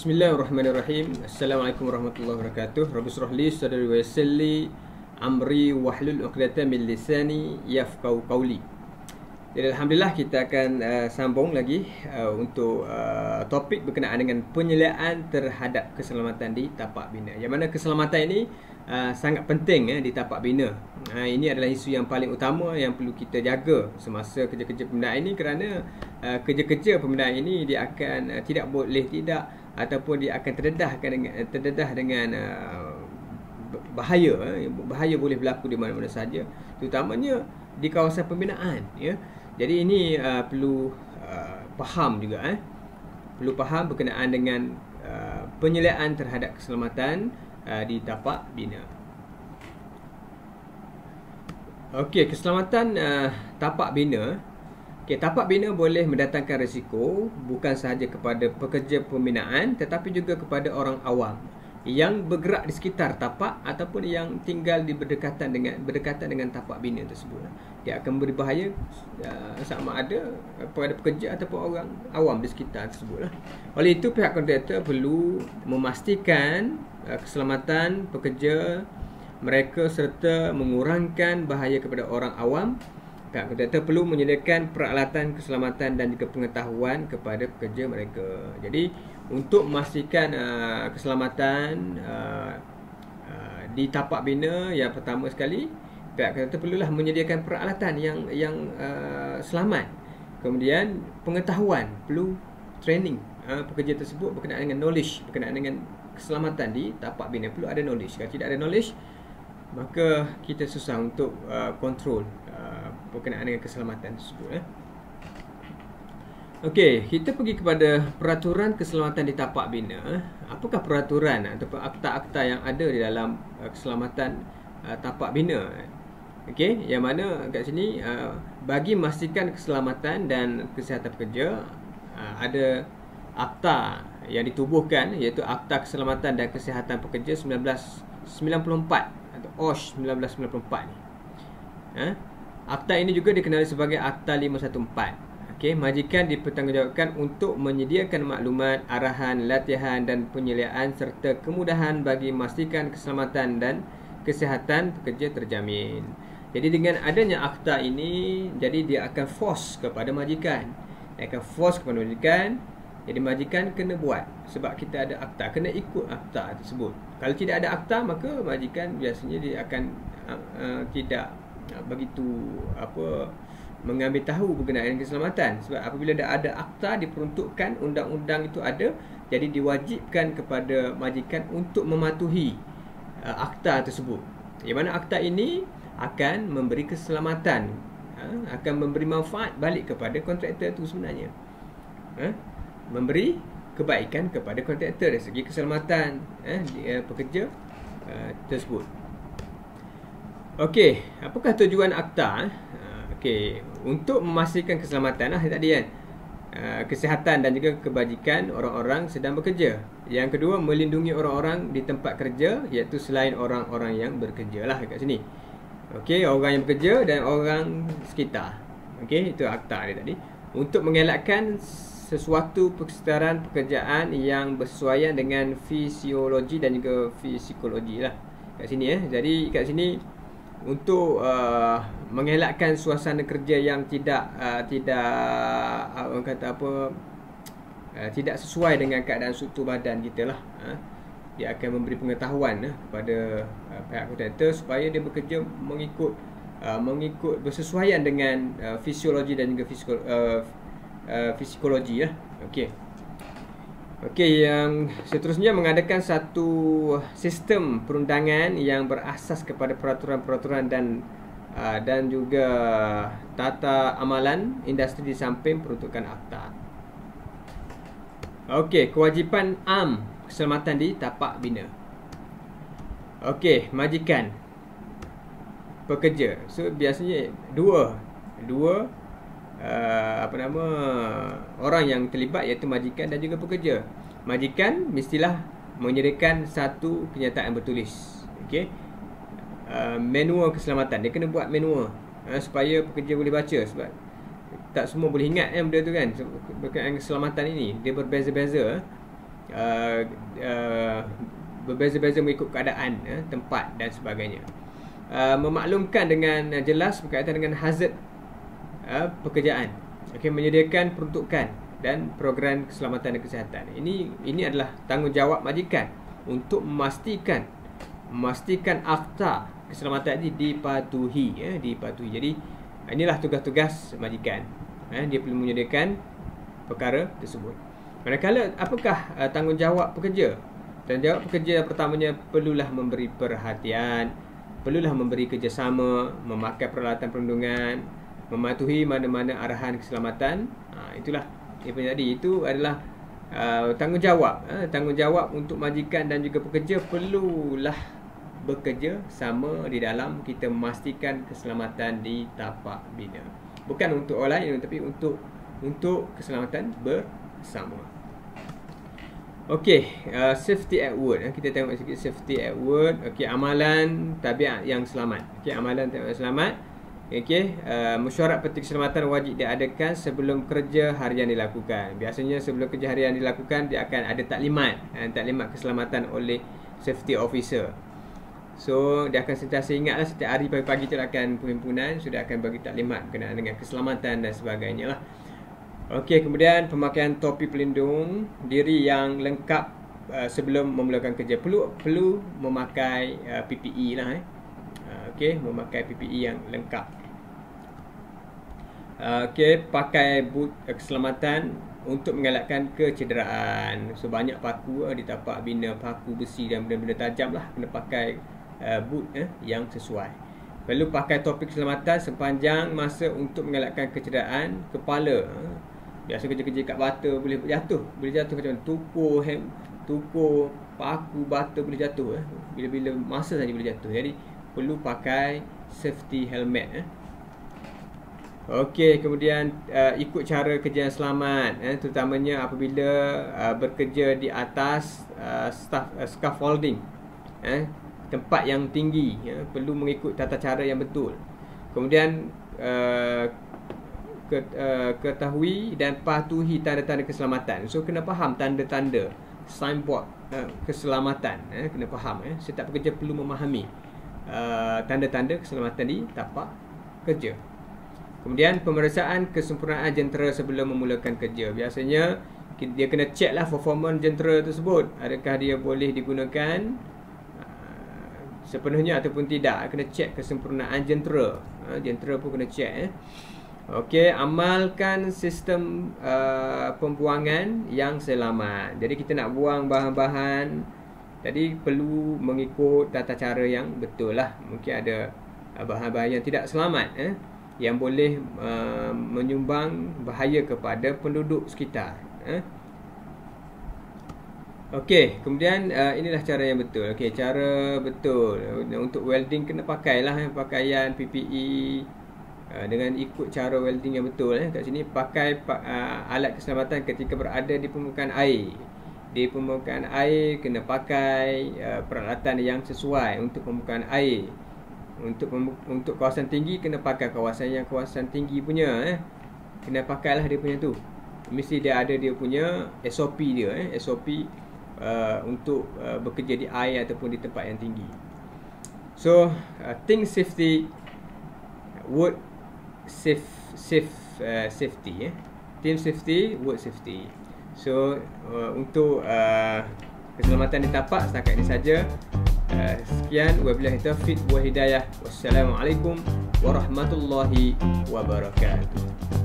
Bismillahirrahmanirrahim. Assalamualaikum warahmatullahi wabarakatuh. Rabbi shrah li sadri wa yassir li amri wahlul 'uqdatam min lisani yafqahu qawli. Jadi alhamdulillah kita akan sambung lagi untuk topik berkenaan dengan penyeliaan terhadap keselamatan di tapak bina. Yang mana keselamatan ini sangat penting di tapak bina. Ini adalah isu yang paling utama yang perlu kita jaga semasa kerja-kerja pembinaan ini, kerana kerja-kerja pembinaan ini dia akan tidak boleh tidak ataupun dia akan terdedah dengan bahaya boleh berlaku di mana-mana saja, terutamanya di kawasan pembinaan ya. Jadi ini perlu faham juga perlu faham berkenaan dengan penyeliaan terhadap keselamatan di tapak bina. Okey, keselamatan tapak bina. Okey, tapak bina boleh mendatangkan risiko bukan sahaja kepada pekerja pembinaan tetapi juga kepada orang awam yang bergerak di sekitar tapak ataupun yang tinggal di berdekatan dengan tapak bina tersebut. Dia akan memberi bahaya sama ada kepada pekerja ataupun orang awam di sekitar tersebut. Oleh itu pihak kontraktor perlu memastikan keselamatan pekerja mereka serta mengurangkan bahaya kepada orang awam. Pihak kontraktor perlu menyediakan peralatan keselamatan dan juga pengetahuan kepada pekerja mereka. Jadi untuk memastikan keselamatan di tapak bina, yang pertama sekali pihak kontraktor perlulah menyediakan peralatan yang selamat. Kemudian pengetahuan, perlu training pekerja tersebut berkenaan dengan knowledge, berkenaan dengan keselamatan di tapak bina. Perlu ada knowledge. Kalau tidak ada knowledge, maka kita susah untuk kontrol berkenaan dengan keselamatan tersebut. Okey, kita pergi kepada peraturan keselamatan di tapak bina. Apakah peraturan ataupun akta-akta yang ada di dalam keselamatan tapak bina? Okey, yang mana kat sini bagi memastikan keselamatan dan kesihatan pekerja, ada akta yang ditubuhkan, iaitu Akta Keselamatan dan Kesihatan Pekerja 1994 atau OSH 1994 ni. Akta ini juga dikenali sebagai Akta 514. Okey, majikan dipertanggungjawabkan untuk menyediakan maklumat, arahan, latihan dan penyeliaan serta kemudahan bagi memastikan keselamatan dan kesihatan pekerja terjamin. Jadi dengan adanya akta ini, jadi dia akan force kepada majikan. Dia akan force kepada majikan. Jadi majikan kena buat sebab kita ada akta, kena ikut akta tersebut. Kalau tidak ada akta, maka majikan biasanya dia akan tidak begitu mengambil tahu berkenaan dengan keselamatan. Sebab apabila dah ada akta diperuntukkan, undang-undang itu ada, jadi diwajibkan kepada majikan untuk mematuhi akta tersebut. Yang mana akta ini akan memberi keselamatan, akan memberi manfaat balik kepada kontraktor itu sebenarnya. Memberi kebaikan kepada kontraktor dari segi keselamatan pekerja tersebut. Okey, apakah tujuan akta? Okey, untuk memastikan keselamatan tadi kesihatan dan juga kebajikan orang-orang sedang bekerja. Yang kedua, melindungi orang-orang di tempat kerja, iaitu selain orang-orang yang bekerja lah kat sini. Okey, orang yang bekerja dan orang sekitar. Okey, itu akta dia tadi. Untuk mengelakkan sesuatu persekitaran pekerjaan yang bersesuaian dengan fisiologi dan juga psikologi lah kat sini Jadi kat sini untuk mengelakkan suasana kerja yang tidak tidak sesuai dengan keadaan struktur badan kita lah. Dia akan memberi pengetahuan kepada pihak kontraktor supaya dia bekerja mengikut bersesuaian dengan fisiologi dan juga psikologi lah. Okey, yang seterusnya mengadakan satu sistem perundangan yang berasas kepada peraturan-peraturan dan juga tata amalan industri di samping peruntukan akta. Okey, kewajipan am keselamatan di tapak bina. Okey, majikan, pekerja. So biasanya dua orang yang terlibat, iaitu majikan dan juga pekerja. Majikan mestilah menyediakan satu kenyataan bertulis. Okey, manual keselamatan. Dia kena buat manual supaya pekerja boleh baca, sebab tak semua boleh ingat benda tu kan. Berkaitan keselamatan ini dia berbeza-beza. berbeza-beza mengikut keadaan, tempat dan sebagainya. Memaklumkan dengan jelas berkaitan dengan hazard pekerjaan. Okey, menyediakan peruntukan dan program keselamatan dan kesihatan. Ini adalah tanggungjawab majikan untuk memastikan akta keselamatan ini dipatuhi. Jadi inilah tugas-tugas majikan. Dia perlu menyediakan perkara tersebut. Manakala apakah tanggungjawab pekerja? Tanggungjawab pekerja pertamanya perlulah memberi perhatian, perlulah memberi kerjasama, memakai peralatan perlindungan, mematuhi mana-mana arahan keselamatan. Itulah tadi, itu adalah tanggungjawab. Tanggungjawab untuk majikan dan juga pekerja perlulah bekerja sama di dalam kita memastikan keselamatan di tapak bina. Bukan untuk orang lain, tapi untuk keselamatan bersama. Okey, safety at work. Kita tengok sikit safety at work. Okey, amalan tabiat yang selamat. Okey, amalan tabiat yang selamat. Okey, mesyuarat penting keselamatan wajib diadakan sebelum kerja harian dilakukan. Biasanya sebelum kerja harian dilakukan, dia akan ada taklimat keselamatan oleh safety officer. So, dia akan sentiasa ingatlah, setiap hari pagi-pagi tu akan perhimpunan sudah akan bagi taklimat berkenaan dengan keselamatan dan sebagainya lah. Okey, kemudian pemakaian topi pelindung diri yang lengkap sebelum memulakan kerja. Perlu memakai PPE lah. Okey, memakai PPE yang lengkap. Okey, pakai boot keselamatan untuk mengelakkan kecederaan. So, banyak paku di tapak bina, paku besi dan benda-benda tajam lah. Kena pakai boot yang sesuai. Perlu pakai topi keselamatan sepanjang masa untuk mengelakkan kecederaan kepala. Biasa kerja-kerja kat bata boleh jatuh macam tukur paku bata boleh jatuh. Bila-bila masa saja boleh jatuh. Jadi perlu pakai safety helmet. Okey, kemudian ikut cara kerja yang selamat, terutamanya apabila bekerja di atas scaffolding, tempat yang tinggi, perlu mengikut tata cara yang betul. Kemudian ketahui dan patuhi tanda-tanda keselamatan. So, kena faham tanda-tanda signboard keselamatan, kena faham. Setiap pekerja perlu memahami tanda-tanda keselamatan di tapak kerja. Kemudian pemeriksaan kesempurnaan jentera sebelum memulakan kerja. Biasanya dia kena check lah performance jentera tersebut, adakah dia boleh digunakan sepenuhnya ataupun tidak. Kena check kesempurnaan jentera. Jentera pun kena check. Okey, amalkan sistem pembuangan yang selamat. Jadi kita nak buang bahan-bahan tadi perlu mengikut tata cara yang betul lah. Mungkin ada bahan-bahan yang tidak selamat yang boleh menyumbang bahaya kepada penduduk sekitar. Okey, kemudian inilah cara yang betul. Okey, cara betul untuk welding kena pakailah pakaian PPE dengan ikut cara welding yang betul. Kat sini pakai alat keselamatan ketika berada di permukaan air. Di permukaan air kena pakai peralatan yang sesuai untuk permukaan air. Untuk kawasan tinggi kena pakai kawasan tinggi punya. Kena pakailah dia punya tu. Mesti dia ada dia punya SOP dia. SOP untuk bekerja di air ataupun di tempat yang tinggi. So, think safety, work safety. Team safety, work safety. So, untuk keselamatan di tapak setakat ini saja. Sekian, wabillahi taufiq wal hidayah. Wassalamualaikum warahmatullahi wabarakatuh.